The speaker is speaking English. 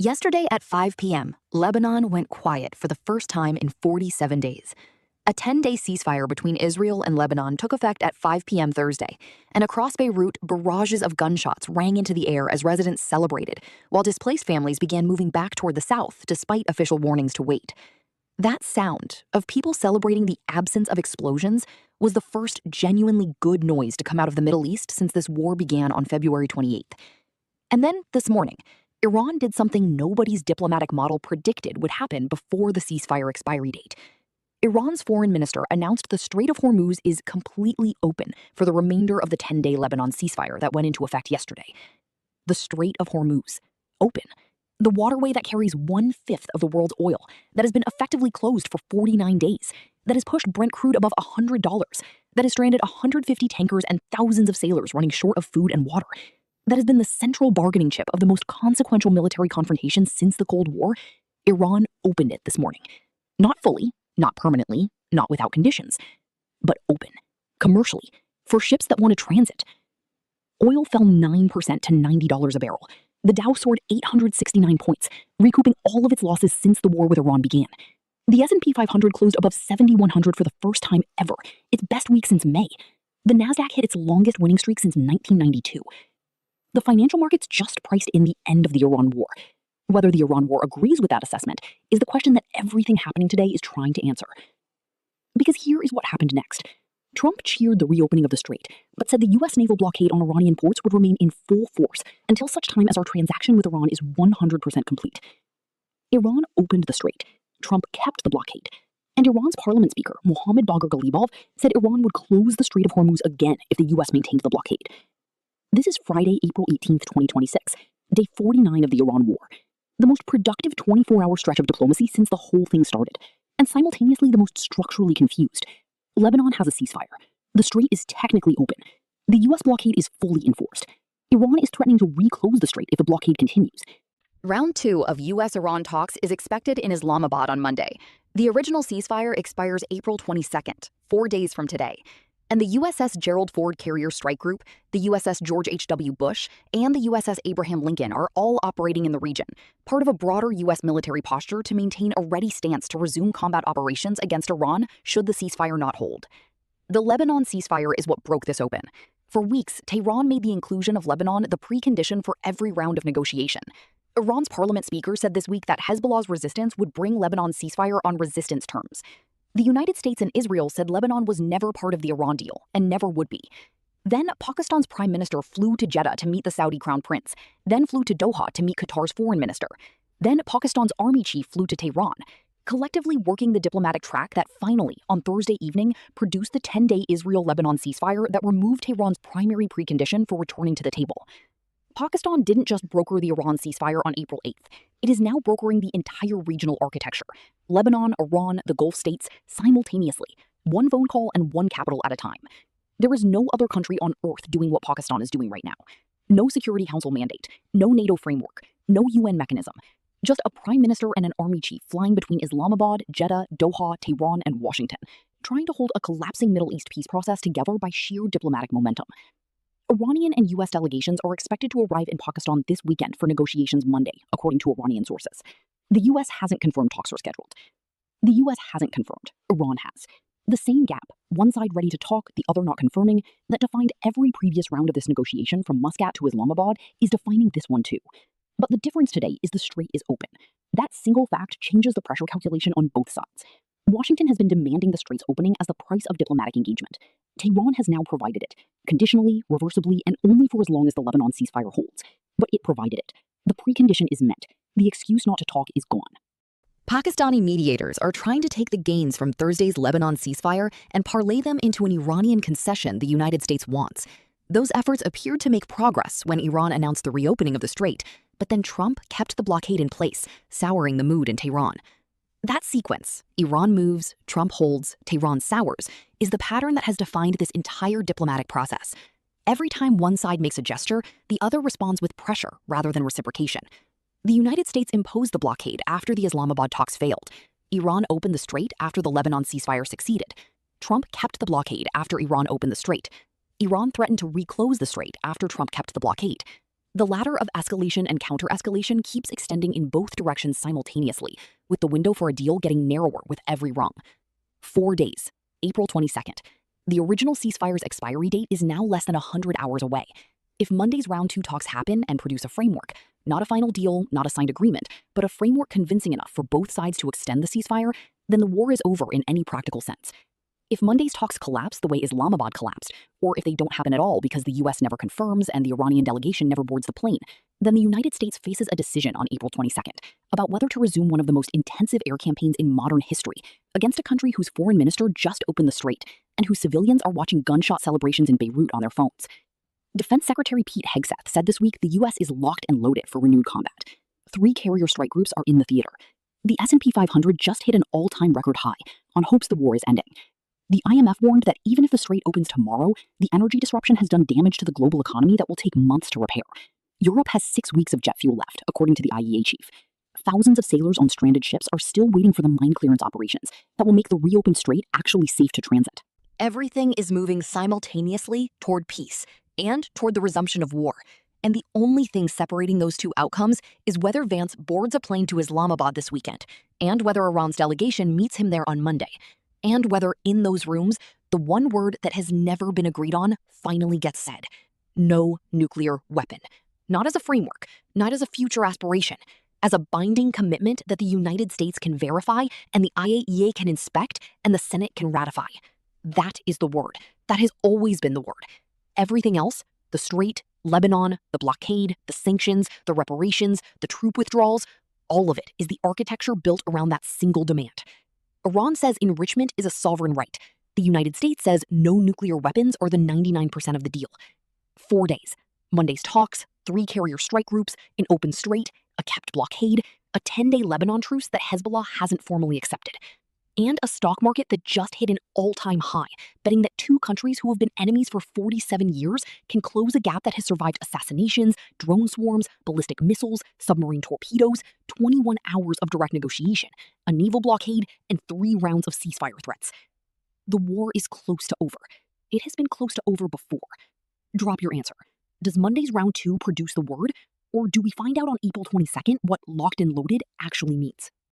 Yesterday at 5 p.m., Lebanon went quiet for the first time in 47 days. A 10-day ceasefire between Israel and Lebanon took effect at 5 p.m. Thursday, and across Beirut, barrages of gunshots rang into the air as residents celebrated, while displaced families began moving back toward the south despite official warnings to wait. That sound of people celebrating the absence of explosions was the first genuinely good noise to come out of the Middle East since this war began on February 28th. And then, this morning, Iran did something nobody's diplomatic model predicted would happen before the ceasefire expiry date. Iran's foreign minister announced the Strait of Hormuz is completely open for the remainder of the 10-day Lebanon ceasefire that went into effect yesterday. The Strait of Hormuz. Open. The waterway that carries 1/5 of the world's oil, that has been effectively closed for 49 days, that has pushed Brent crude above $100, that has stranded 150 tankers and thousands of sailors running short of food and water, that has been the central bargaining chip of the most consequential military confrontation since the Cold War. Iran opened it this morning. Not fully, not permanently, not without conditions, but open, commercially, for ships that want to transit. Oil fell 9% to $90 a barrel. The Dow soared 869 points, recouping all of its losses since the war with Iran began. The S&P 500 closed above 7,100 for the first time ever, its best week since May. The Nasdaq hit its longest winning streak since 1992. The financial markets just priced in the end of the Iran war. Whether the Iran war agrees with that assessment is the question that everything happening today is trying to answer. Because here is what happened next. Trump cheered the reopening of the strait, but said the U.S. naval blockade on Iranian ports would remain in full force until such time as our transaction with Iran is 100% complete. Iran opened the strait. Trump kept the blockade. And Iran's parliament speaker, Mohammad Bagher Ghalibaf, said Iran would close the Strait of Hormuz again if the U.S. maintained the blockade. This is Friday, April 18th, 2026, day 49 of the Iran war. The most productive 24-hour stretch of diplomacy since the whole thing started, and simultaneously the most structurally confused. Lebanon has a ceasefire. The strait is technically open. The U.S. blockade is fully enforced. Iran is threatening to reclose the strait if the blockade continues. Round 2 of U.S.-Iran talks is expected in Islamabad on Monday. The original ceasefire expires April 22nd, 4 days from today. And the USS Gerald Ford Carrier Strike Group, the USS George H.W. Bush, and the USS Abraham Lincoln are all operating in the region, part of a broader U.S. military posture to maintain a ready stance to resume combat operations against Iran should the ceasefire not hold. The Lebanon ceasefire is what broke this open. For weeks, Tehran made the inclusion of Lebanon the precondition for every round of negotiation. Iran's parliament speaker said this week that Hezbollah's resistance would bring Lebanon's ceasefire on resistance terms. The United States and Israel said Lebanon was never part of the Iran deal, and never would be. Then Pakistan's prime minister flew to Jeddah to meet the Saudi crown prince, then flew to Doha to meet Qatar's foreign minister. Then Pakistan's army chief flew to Tehran, collectively working the diplomatic track that finally, on Thursday evening, produced the 10-day Israel-Lebanon ceasefire that removed Tehran's primary precondition for returning to the table. Pakistan didn't just broker the Iran ceasefire on April 8th. It is now brokering the entire regional architecture. Lebanon, Iran, the Gulf states, simultaneously, one phone call and one capital at a time. There is no other country on earth doing what Pakistan is doing right now. No Security Council mandate, no NATO framework, no UN mechanism. Just a prime minister and an army chief flying between Islamabad, Jeddah, Doha, Tehran, and Washington, trying to hold a collapsing Middle East peace process together by sheer diplomatic momentum. Iranian and U.S. delegations are expected to arrive in Pakistan this weekend for negotiations Monday, according to Iranian sources. The U.S. hasn't confirmed talks are scheduled. The U.S. hasn't confirmed. Iran has. The same gap, one side ready to talk, the other not confirming, that defined every previous round of this negotiation from Muscat to Islamabad is defining this one too. But the difference today is the strait is open. That single fact changes the pressure calculation on both sides. Washington has been demanding the strait's opening as the price of diplomatic engagement. Tehran has now provided it, conditionally, reversibly, and only for as long as the Lebanon ceasefire holds. But it provided it. The precondition is met. The excuse not to talk is gone. Pakistani mediators are trying to take the gains from Thursday's Lebanon ceasefire and parlay them into an Iranian concession the United States wants. Those efforts appeared to make progress when Iran announced the reopening of the strait, but then Trump kept the blockade in place, souring the mood in Tehran. That sequence, Iran moves, Trump holds, Tehran sours, is the pattern that has defined this entire diplomatic process. Every time one side makes a gesture, the other responds with pressure rather than reciprocation. The United States imposed the blockade after the Islamabad talks failed. Iran opened the strait after the Lebanon ceasefire succeeded. Trump kept the blockade after Iran opened the strait. Iran threatened to reclose the strait after Trump kept the blockade. The ladder of escalation and counter-escalation keeps extending in both directions simultaneously, with the window for a deal getting narrower with every rung. 4 days, April 22nd. The original ceasefire's expiry date is now less than 100 hours away. If Monday's round 2 talks happen and produce a framework, not a final deal, not a signed agreement, but a framework convincing enough for both sides to extend the ceasefire, then the war is over in any practical sense. If Monday's talks collapse the way Islamabad collapsed, or if they don't happen at all because the US never confirms and the Iranian delegation never boards the plane, then the United States faces a decision on April 22nd about whether to resume one of the most intensive air campaigns in modern history against a country whose foreign minister just opened the strait and whose civilians are watching gunshot celebrations in Beirut on their phones. Defense Secretary Pete Hegseth said this week the US is locked and loaded for renewed combat. 3 carrier strike groups are in the theater. The S&P 500 just hit an all-time record high on hopes the war is ending. The IMF warned that even if the strait opens tomorrow, the energy disruption has done damage to the global economy that will take months to repair. Europe has 6 weeks of jet fuel left, according to the IEA chief. Thousands of sailors on stranded ships are still waiting for the mine clearance operations that will make the reopened strait actually safe to transit. Everything is moving simultaneously toward peace and toward the resumption of war. And the only thing separating those two outcomes is whether Vance boards a plane to Islamabad this weekend, and whether Iran's delegation meets him there on Monday, and whether in those rooms, the one word that has never been agreed on finally gets said: no nuclear weapon. Not as a framework, not as a future aspiration, as a binding commitment that the United States can verify and the IAEA can inspect and the Senate can ratify. That is the word. That has always been the word. Everything else, the strait, Lebanon, the blockade, the sanctions, the reparations, the troop withdrawals, all of it is the architecture built around that single demand. Iran says enrichment is a sovereign right. The United States says no nuclear weapons are the 99% of the deal. 4 days. Monday's talks, 3 carrier strike groups, an open strait, a kept blockade, a 10-day Lebanon truce that Hezbollah hasn't formally accepted, and a stock market that just hit an all-time high, betting that 2 countries who have been enemies for 47 years can close a gap that has survived assassinations, drone swarms, ballistic missiles, submarine torpedoes, 21 hours of direct negotiation, a naval blockade, and 3 rounds of ceasefire threats. The war is close to over. It has been close to over before. Drop your answer. Does Monday's round 2 produce the word, or do we find out on April 22nd what locked and loaded actually means?